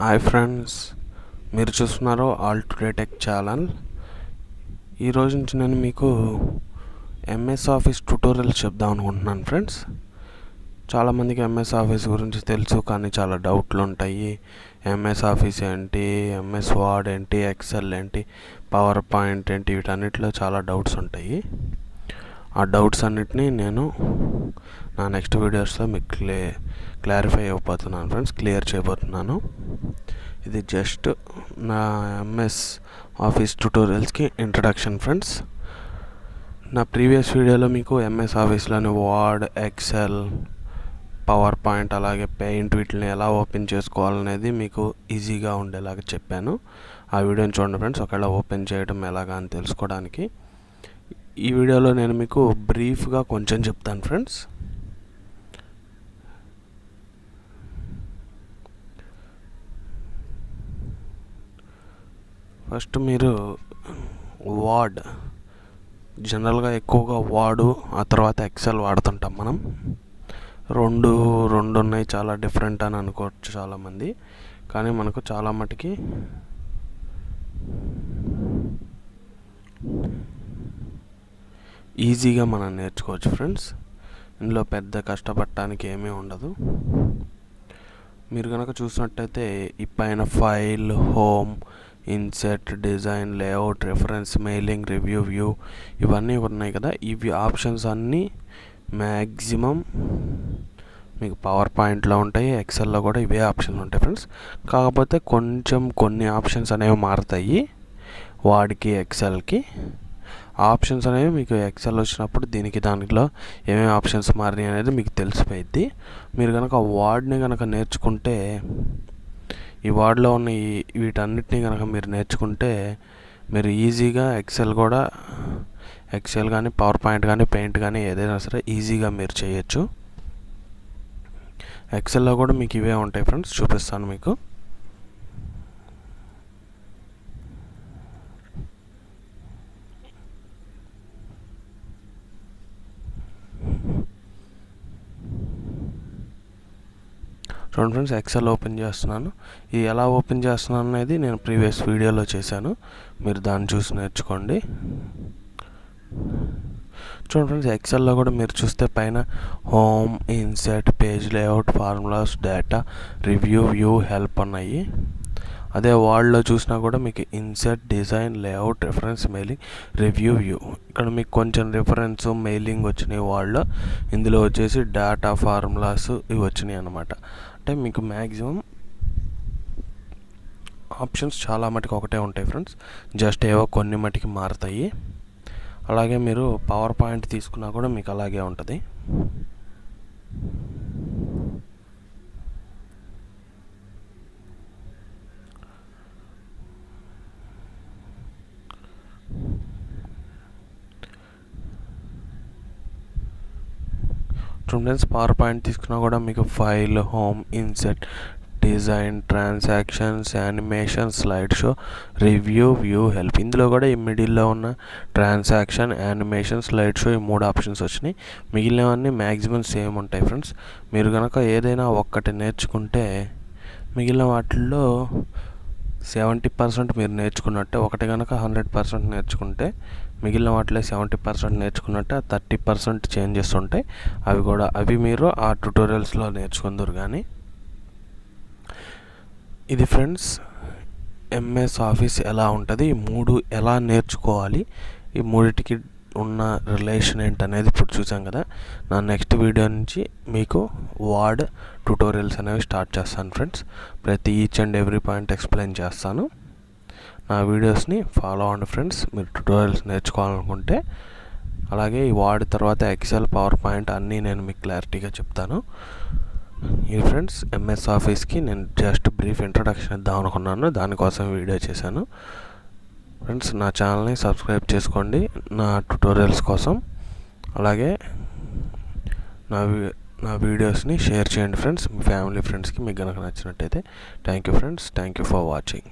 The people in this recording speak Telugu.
హాయ్ ఫ్రెండ్స్, మీరు చూస్తున్నారు Alltodaytech ఛానల్. ఈరోజు నుంచి నేను మీకు ఎంఎస్ ఆఫీస్ ట్యుటోరియల్స్ చెప్దాం అనుకుంటున్నాను ఫ్రెండ్స్. చాలామందికి ఎంఎస్ ఆఫీస్ గురించి తెలుసు, కానీ చాలా డౌట్లు ఉంటాయి. ఎంఎస్ ఆఫీస్ ఏంటి, ఎంఎస్ వర్డ్ ఏంటి, ఎక్సెల్ ఏంటి, పవర్ పాయింట్ ఏంటి, వీటన్నిటిలో చాలా డౌట్స్ ఉంటాయి. ఆ డౌట్స్ అన్నిటినీ నేను నా నెక్స్ట్ వీడియోస్లో మీకు క్లారిఫై అయిపోతున్నాను ఫ్రెండ్స్, క్లియర్ చేయబోతున్నాను. ఇది జస్ట్ నా ఎంఎస్ ఆఫీస్ ట్యుటోరియల్స్కి ఇంట్రడక్షన్ ఫ్రెండ్స్. నా ప్రీవియస్ వీడియోలో మీకు ఎంఎస్ ఆఫీస్లోని వర్డ్, ఎక్సెల్, పవర్ పాయింట్ అలాగే పెయింట్ వీటిని ఎలా ఓపెన్ చేసుకోవాలనేది మీకు ఈజీగా ఉండేలాగా చెప్పాను. ఆ వీడియోని చూడండి ఫ్రెండ్స్, ఒకవేళ ఓపెన్ చేయడం ఎలాగా అని తెలుసుకోవడానికి. ఈ వీడియోలో నేను మీకు బ్రీఫ్గా కొంచెం చెప్తాను ఫ్రెండ్స్. ఫస్ట్ మీరు వర్డ్ జనరల్గా ఎక్కువగా వర్డ్, ఆ తర్వాత ఎక్సెల్ వాడుతుంటాం మనం. రెండు ఉన్నాయి, చాలా డిఫరెంట్ అని అనుకోవచ్చు చాలామంది. కానీ మనకు చాలా మటుకి ఈజీగా మనం నేర్చుకోవచ్చు ఫ్రెండ్స్. ఇందులో పెద్ద కష్టపడటానికి ఏమీ ఉండదు. మీరు కనుక చూసినట్టయితే ఈ పైన file, home, INCET, design, layout, reference, mailing, review, view ఇవన్నీ ఉన్నాయి కదా. ఇవి ఆప్షన్స్ అన్నీ మ్యాక్సిమం మీకు పవర్ పాయింట్లో ఉంటాయి, ఎక్సెల్లో కూడా ఇవే ఆప్షన్లు ఉంటాయి ఫ్రెండ్స్. కాకపోతే కొన్ని ఆప్షన్స్ అనేవి మారుతాయి వాడికి, ఎక్సెల్కి. ఆప్షన్స్ అనేవి మీకు ఎక్సెల్ వచ్చినప్పుడు దానిలో ఏమేమి ఆప్షన్స్ మారినాయి అనేది మీకు తెలిసిపోయిద్ది. మీరు కనుక వర్డ్ని కనుక నేర్చుకుంటే, ఈ వర్డ్లో ఉన్న వీటన్నిటిని కనుక మీరు నేర్చుకుంటే, మీరు ఈజీగా ఎక్సెల్ కానీ, పవర్ పాయింట్ కానీ, పెయింట్ కానీ ఏదైనా సరే ఈజీగా మీరు చేయొచ్చు. ఎక్సెల్లో కూడా మీకు ఇవే ఉంటాయి ఫ్రెండ్స్, చూపిస్తాను మీకు. చూడండి ఫ్రెండ్స్, ఎక్సెల్ ఓపెన్ చేస్తున్నాను. ఇది ఎలా ఓపెన్ చేస్తున్నాను అనేది నేను ప్రీవియస్ వీడియోలో చేశాను, మీరు దాన్ని చూసి నేర్చుకోండి. చూడండి ఫ్రెండ్స్, ఎక్సెల్లో కూడా మీరు చూస్తే పైన home, INCET, page layout, formulas, data, review, view, help ఉన్నాయి. అదే వర్డ్లో చూసినా కూడా మీకు INCET, design, layout, reference, mailing, review, view. ఇక్కడ మీకు కొంచెం రిఫరెన్స్, మెయిలింగ్ వచ్చినాయి వర్డ్లో. ఇందులో వచ్చేసి డేటా, ఫార్ములాస్ ఇవి వచ్చినాయి అన్నమాట. అంటే మీకు మ్యాక్సిమం ఆప్షన్స్ చాలా మటుకు ఒకటే ఉంటాయి ఫ్రెండ్స్, జస్ట్ ఏవో కొన్ని మటుకి మారుతాయి. అలాగే మీరు పవర్ పాయింట్ తీసుకున్నా కూడా మీకు అలాగే ఉంటుంది. స్టూడెంట్స్ పవర్ పాయింట్ తీసుకున్నా కూడా మీకు file, home, INCET, design, transactions, animation, slide show, review, view, help. ఇందులో కూడా ఈ మిడిల్లో ఉన్న ట్రాన్సాక్షన్, యానిమేషన్, స్లైడ్ షో ఈ 3 ఆప్షన్స్ వచ్చినాయి. మిగిలినవన్నీ మ్యాక్సిమం సేమ్ ఉంటాయి ఫ్రెండ్స్. మీరు కనుక ఏదైనా ఒక్కటి నేర్చుకుంటే మిగిలిన వాటిల్లో 70% మీరు నేర్చుకున్నట్టే. ఒకటి కనుక 100% నేర్చుకుంటే మిగిలిన వాటిలో 70% నేర్చుకున్నట్టే. 30% చేంజెస్ ఉంటాయి. అవి మీరు ఆ ట్యుటోరియల్స్లో నేర్చుకుందరు. కానీ ఇది ఫ్రెండ్స్ ఎంఎస్ ఆఫీస్ ఎలా ఉంటుంది, ఈ 3 ఎలా నేర్చుకోవాలి, ఈ మూడిటికి ఉన్న రిలేషన్ ఏంటనేది ఇప్పుడు చూసాం కదా. నా నెక్స్ట్ వీడియో నుంచి మీకు వర్డ్ ట్యుటోరియల్స్ అనేవి స్టార్ట్ చేస్తాను ఫ్రెండ్స్. ప్రతి each and every point explain చేస్తాను. నా వీడియోస్ని ఫాలో అవ్వండి ఫ్రెండ్స్, మీరు ట్యుటోరియల్స్ నేర్చుకోవాలనుకుంటే. అలాగే ఈ వర్డ్ తర్వాత ఎక్సెల్, పవర్ పాయింట్ అన్నీ నేను మీకు క్లారిటీగా చెప్తాను. ఇది ఫ్రెండ్స్ ఎంఎస్ ఆఫీస్కి నేను జస్ట్ బ్రీఫ్ ఇంట్రడక్షన్ ఇద్దాం అనుకున్నాను, దానికోసం వీడియో చేశాను ఫ్రెండ్స్. నా ఛానల్ని సబ్స్క్రైబ్ చేసుకోండి నా ట్యుటోరియల్స్ కోసం. అలాగే నా వీడియోస్ని షేర్ చేయండి ఫ్రెండ్స్, మీ ఫ్యామిలీ ఫ్రెండ్స్కి మీకు కనుక నచ్చినట్టయితే. Thank you friends, thank you for watching.